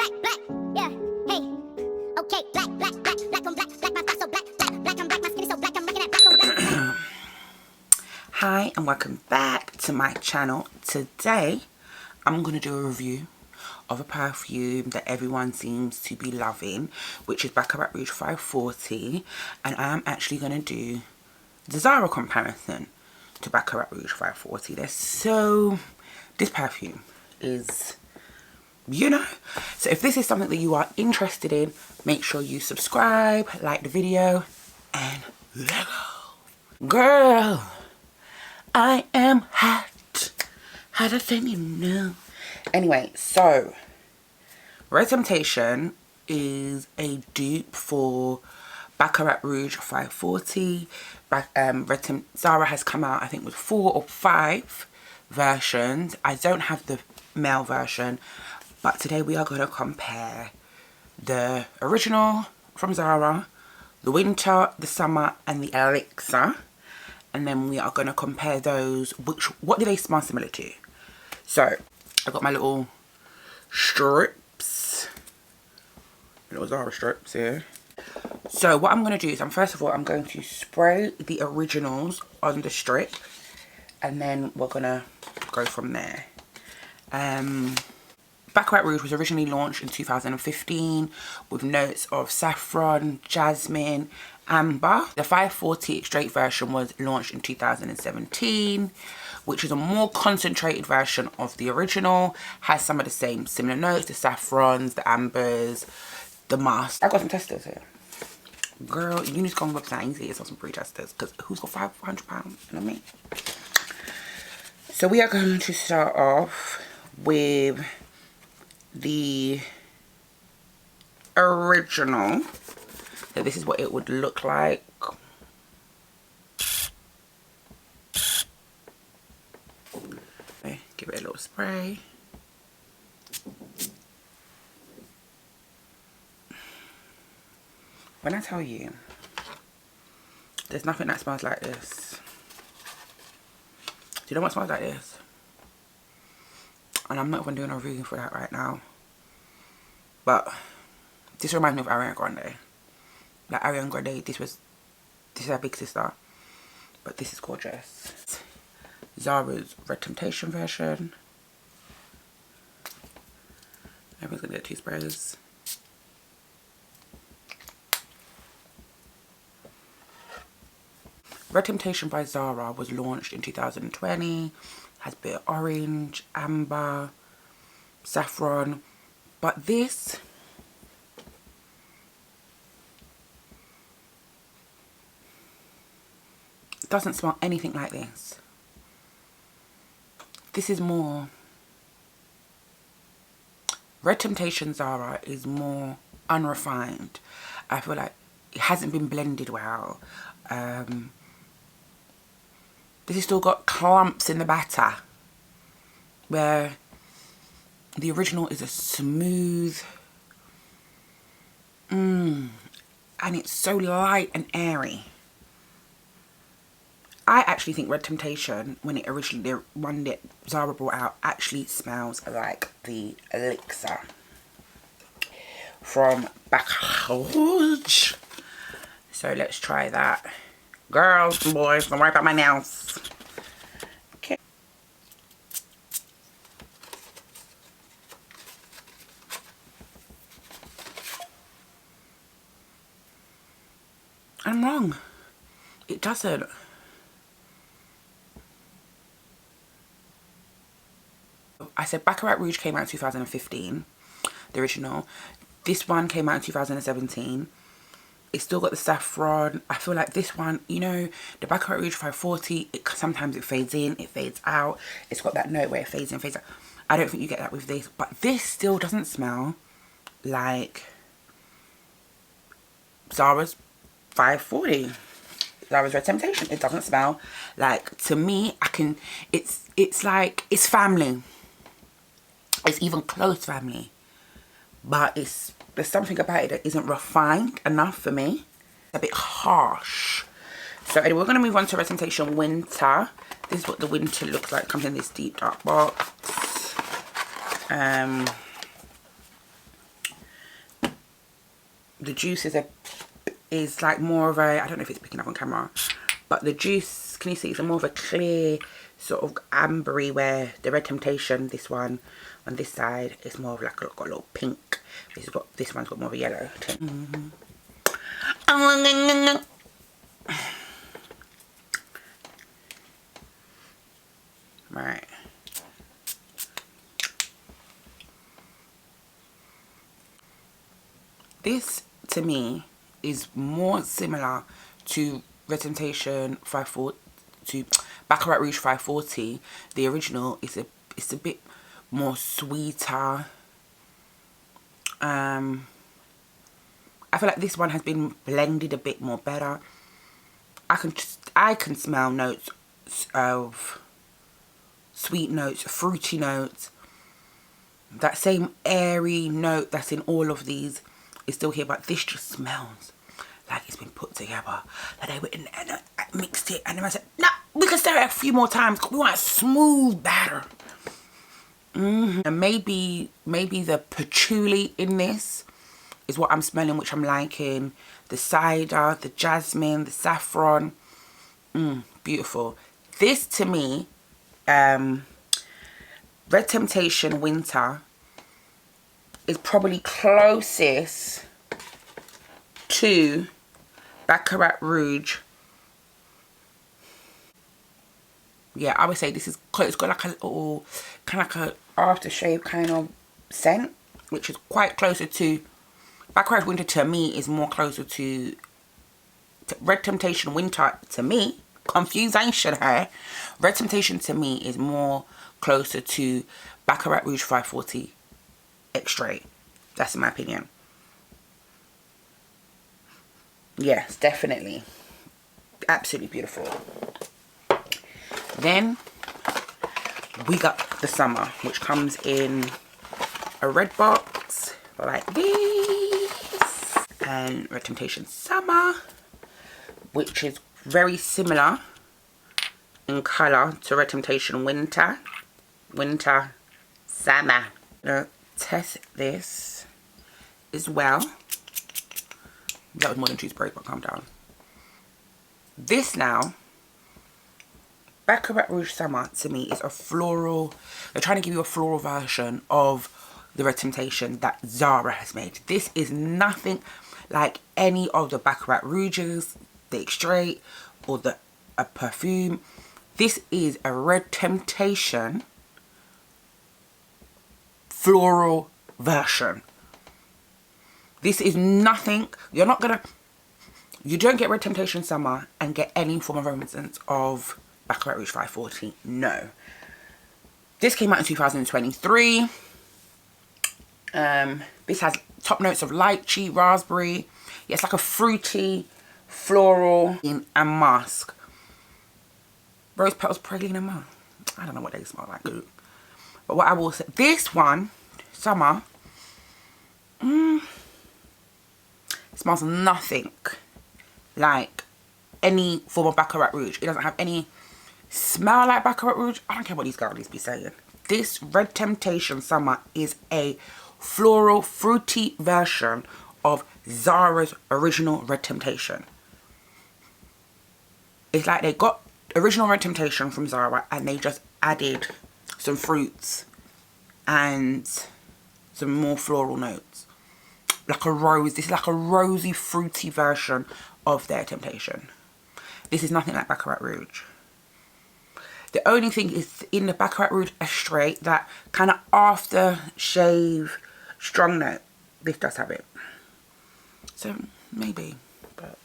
black, black, yeah, hey, okay, black, black, black, black on black, black, my thoughts so black, black, black on black, my skin is so black, I'm looking at black on black. Hi and welcome back to my channel. Today I'm going to do a review of a perfume that everyone seems to be loving, which is Baccarat Rouge 540, and I am actually going to do the Zara comparison to Baccarat Rouge 540. This perfume is, you know, so if this is something that you are interested in, make sure you subscribe, like the video, and let go. Girl, I am hot, hotter than you know. Anyway, so Red Temptation is a dupe for Baccarat Rouge 540. Zara has come out, I think, with 4 or 5 versions. I don't have the male version, but today we are going to compare the original from Zara, the winter, the summer, and the elixir. And then we are going to compare those, what do they smell similar to? So I've got my little strips, little Zara strips here. So what I'm going to do is, first of all, I'm going to spray the originals on the strip, and then we're going to go from there. Baccarat Rouge was originally launched in 2015 with notes of saffron, jasmine, amber. The 540 straight version was launched in 2017, which is a more concentrated version of the original. Has some of the same similar notes, the saffrons, the ambers, the musk. I got some testers here. Girl, you need to go on the website and see yourself some free testers, because who's got £500? You know what I mean? So we are going to start off with the original. So this is what it would look like. Okay, give it a little spray. When I tell you, there's nothing that smells like this. Do you know what smells like this? And I'm not even doing a review for that right now. But this reminds me of Ariana Grande. Like Ariana Grande, this is her big sister. But this is gorgeous. Zara's Red Temptation version. Everyone's gonna get 2 sprays. Red Temptation by Zara was launched in 2020. Has bit of orange, amber, saffron. But this doesn't smell anything like this. This is more, Red Temptation Zara is more unrefined. I feel like it hasn't been blended well. This has still got clumps in the batter, where the original is a smooth, and it's so light and airy. I actually think Red Temptation, when it originally, the one that Zara brought out, actually smells like the elixir from Baccarat Rouge. So let's try that. Girls and boys, don't worry about my nails. Okay. I'm wrong. It doesn't. I said Baccarat Rouge came out in 2015, the original. This one came out in 2017. It's still got the saffron. I feel like this one, you know, the Baccarat Rouge 540, sometimes it fades in, it fades out. It's got that note where it fades in, fades out. I don't think you get that with this. But this still doesn't smell like Zara's 540. Zara's Red Temptation. It doesn't smell like, to me, it's like, it's family. It's even close family. But there's something about it that isn't refined enough for me. It's a bit harsh. So anyway, we're going to move on to Red Temptation Winter. This is what the winter looks like. Comes in this deep dark box. the juice is like more of a, I don't know if it's picking up on camera, but the juice, can you see, it's a more of a clear sort of ambery, where the Red Temptation, this one on this side, is more of like got a little pink. This one's got more of a yellow tint. Right. This to me is more similar to Red Temptation 540, to Baccarat Rouge 540. The original is it's a bit more sweeter. I feel like this one has been blended a bit more better. I can smell notes of sweet notes, fruity notes. That same airy note that's in all of these is still here, but this just smells like it's been put together. Like they went in and mixed it, and then I said, "No, we can stir it a few more times. We want a smooth batter." And maybe the patchouli in this is what I'm smelling, which I'm liking. The cider, the jasmine, the saffron. Beautiful. This to me, Red Temptation Winter is probably closest to Baccarat Rouge. Yeah, I would say this is close. It's got like a little kind of like a aftershave kind of scent, which is quite closer to Baccarat Winter. To me is more closer to Red Temptation Winter. To me, confusion here. Red Temptation to me is more closer to Baccarat Rouge 540 Extrait. That's in my opinion. Yes, definitely. Absolutely beautiful. Then we got the Summer, which comes in a red box like this, and Red Temptation Summer, which is very similar in colour to Red Temptation Winter. Summer. I'm gonna test this as well. That was more than 2 sprays, but calm down. This now, Baccarat Rouge Summer to me is a floral. They're trying to give you a floral version of the Red Temptation that Zara has made. This is nothing like any of the Baccarat Rouges, the Extrait, or a perfume. This is a Red Temptation floral version. This is nothing. You don't get Red Temptation Summer and get any form of reminiscence of Baccarat Rouge 540. No. This came out in 2023. This has top notes of lychee, raspberry. Yeah, it's like a fruity, floral, and musk. Rose petals, praline, and musk. I don't know what they smell like. But what I will say, this one, Summer, smells nothing like any form of Baccarat Rouge. It doesn't have any smell like Baccarat Rouge. I don't care what these girlies be saying. This Red Temptation Summer is a floral, fruity version of Zara's original Red Temptation. It's like they got original Red Temptation from Zara and they just added some fruits and some more floral notes. Like a rose. This is like a rosy, fruity version of their Temptation. This is nothing like Baccarat Rouge. The only thing is in the Baccarat Rouge Extrait, that kind of aftershave strong note. This does have it. So maybe, but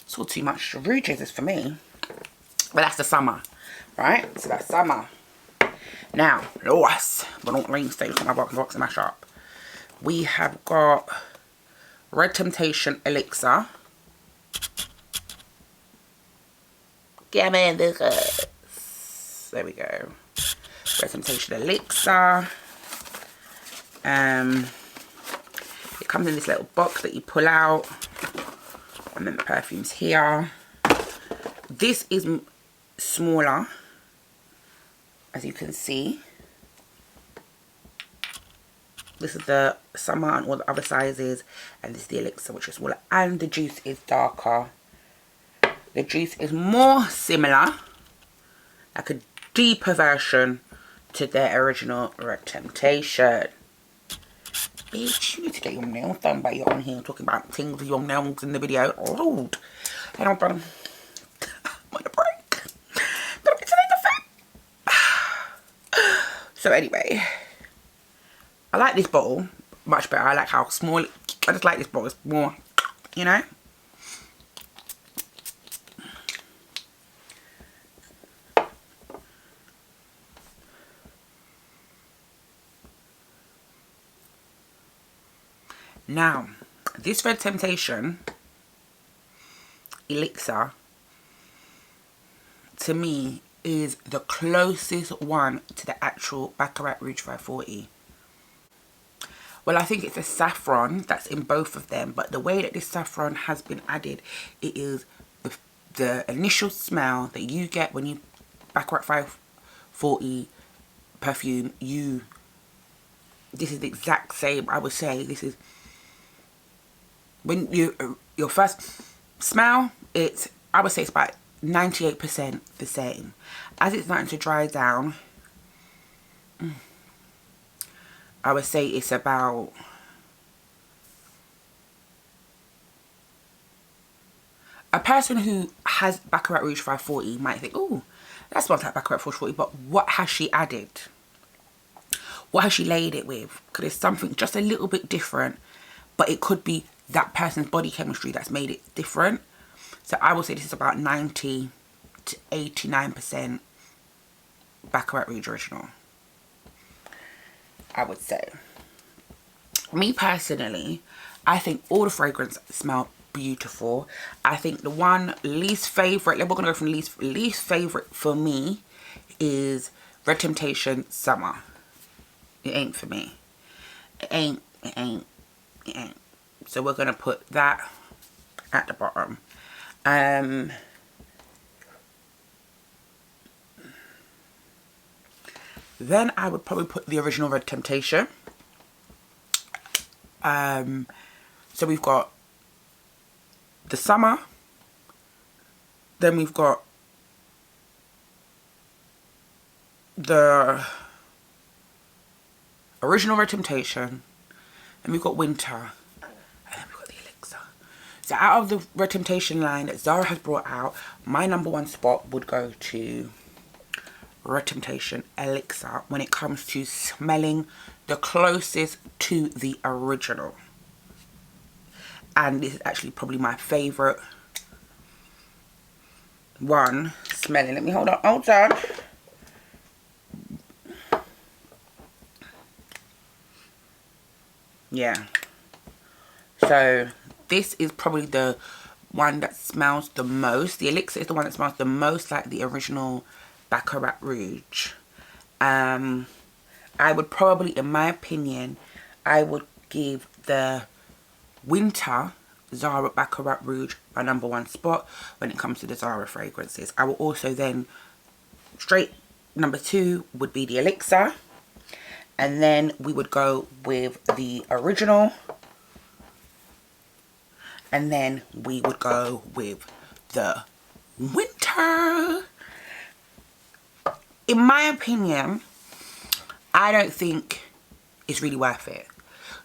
it's all too much Rouges for me. But that's the Summer, right? So that's Summer. Now, last but not least, stay my box in my shop. We have got Red Temptation Elixir. Give me this. There we go. Red Temptation Elixir. It comes in this little box that you pull out. And then the perfume's here. This is smaller, as you can see. This is the summer and all the other sizes, and this is the elixir, which is smaller, and the juice is darker. The juice is more similar, like a deeper version to their original Red Temptation. Bitch, you need to get your nails done by your own here talking about things with your nails in the video. Lord, I don't I'm on a break. Don't get to the fat. So anyway, I like this bottle much better. I like how small. I just like this bottle. It's more, you know. Now, this Red Temptation elixir, to me, is the closest one to the actual Baccarat Rouge 540. Well, I think it's a saffron that's in both of them, but the way that this saffron has been added, it is the initial smell that you get when you Baccarat 540 perfume. This is the exact same. I would say this is when your first smell. I would say it's about 98% the same. As it's starting to dry down, I would say it's about a person who has Baccarat Rouge 540 might think, oh, that smells like Baccarat 440, but what has she added? What has she laid it with? Because it's something just a little bit different, but it could be that person's body chemistry that's made it different. So I would say this is about 90 to 89% Baccarat Rouge original, I would say. Me personally, I think all the fragrances smell beautiful. I think the one least favourite, we're going to go from least favourite for me is Red Temptation Summer. It ain't for me. It ain't. So we're going to put that at the bottom. Then I would probably put the original Red Temptation. So we've got the summer. Then we've got the original Red Temptation. And we've got winter. And then we've got the elixir. So out of the Red Temptation line that Zara has brought out, my number one spot would go to Red Temptation Elixir when it comes to smelling the closest to the original. And this is actually probably my favourite one smelling. Let me hold on. Yeah. So this is probably the one that smells the most. The elixir is the one that smells the most like the original Baccarat Rouge. I would probably, in my opinion, I would give the winter Zara Baccarat Rouge my number one spot when it comes to the Zara fragrances. I will also then, straight number two would be the elixir. And then we would go with the original. And then we would go with the winter. In my opinion, I don't think it's really worth it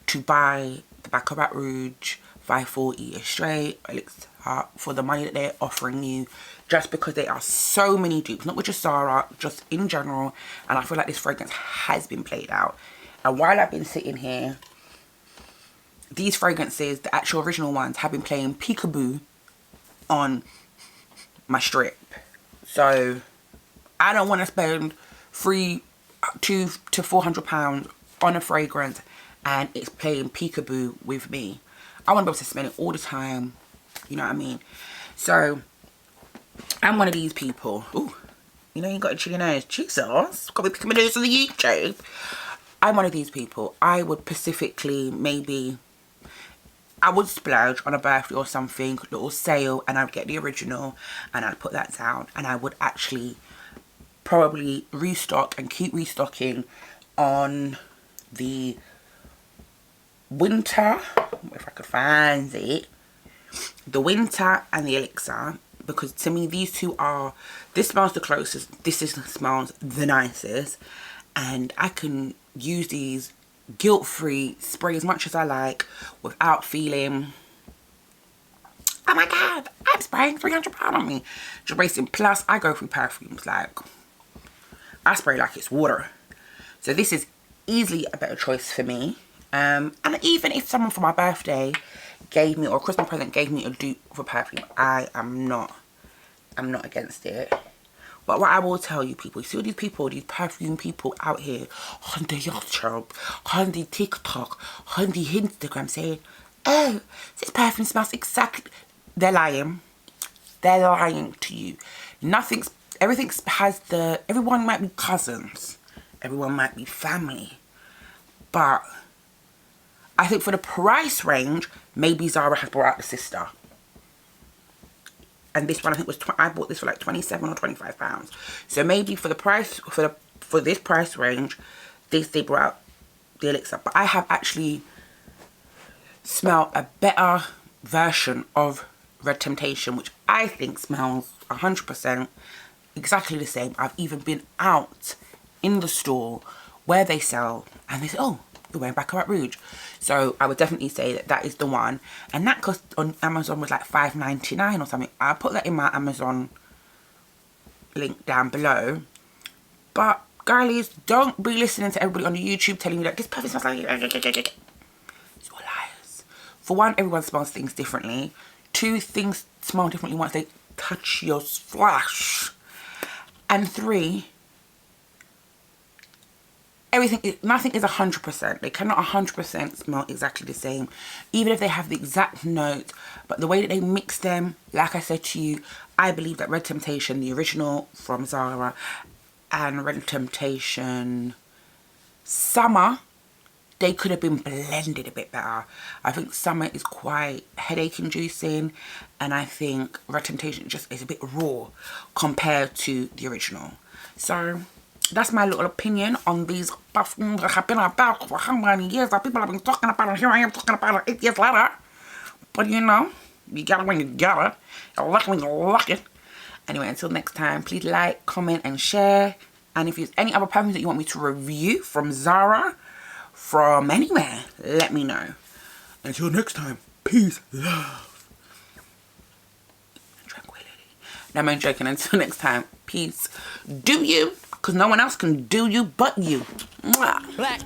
to buy the Baccarat Rouge 540 straight elixir for the money that they're offering you, just because there are so many dupes, not with just Zara, just in general. And I feel like this fragrance has been played out. And while I've been sitting here, these fragrances, the actual original ones, have been playing peekaboo on my strip. So I don't want to spend $200 to £400 on a fragrance and it's playing peekaboo with me. I want to be able to smell it all the time. You know what I mean? So I'm one of these people. Ooh, you know you got a chilly nose. Jesus, got me picking my nose on the YouTube. I'm one of these people. I would specifically I would splurge on a birthday or something, little sale, and I'd get the original and I'd put that down, and I would actually probably restock and keep restocking on the winter, if I could find it, the winter and the elixir, because to me these two are, this smells the closest, this smells the nicest, and I can use these guilt-free, spray as much as I like without feeling, oh my god, I'm spraying 300 pounds on me. Plus I go through perfumes like, I spray like it's water. So this is easily a better choice for me. And even if someone for my birthday gave me, or a Christmas present gave me a dupe for perfume, I'm not against it. But what I will tell you people, you see all these people, these perfume people out here on the YouTube, on the TikTok, on the Instagram saying, oh, this perfume smells exactly, they're lying. They're lying to you. Everything has everyone might be cousins. Everyone might be family. But I think for the price range, maybe Zara has brought out the sister. And this one I think was, I bought this for like 27 or 25 pounds. So maybe for the price, for this price range, they brought out the elixir. But I have actually smelled a better version of Red Temptation, which I think smells 100% exactly the same. I've even been out in the store where they sell, and they say, oh, you're wearing Baccarat Rouge. So I would definitely say that that is the one. And that cost on Amazon was like $5.99 or something. I'll put that in my Amazon link down below. But girlies, don't be listening to everybody on the YouTube telling you that this perfume smells like it's all lies. For one, everyone smells things differently. Two, things smell differently once they touch your flesh. And three, nothing is 100%. They cannot 100% smell exactly the same, even if they have the exact note. But the way that they mix them, like I said to you, I believe that Red Temptation, the original from Zara, and Red Temptation Summer, they could have been blended a bit better. I think Summer is quite headache inducing, and I think Red Temptation just is a bit raw compared to the original. So that's my little opinion on these perfumes that have been about for how many years that people have been talking about, and here I am talking about it 8 years later. But you know, you got it when you got it. You luck when you luck it. Anyway, until next time, please like, comment and share. And if there's any other perfumes that you want me to review from Zara, from anywhere, let me know. Until next time, peace, love, and tranquility. No, I'm joking. Until next time, peace. Do you, because no one else can do you but you. Mwah. Black.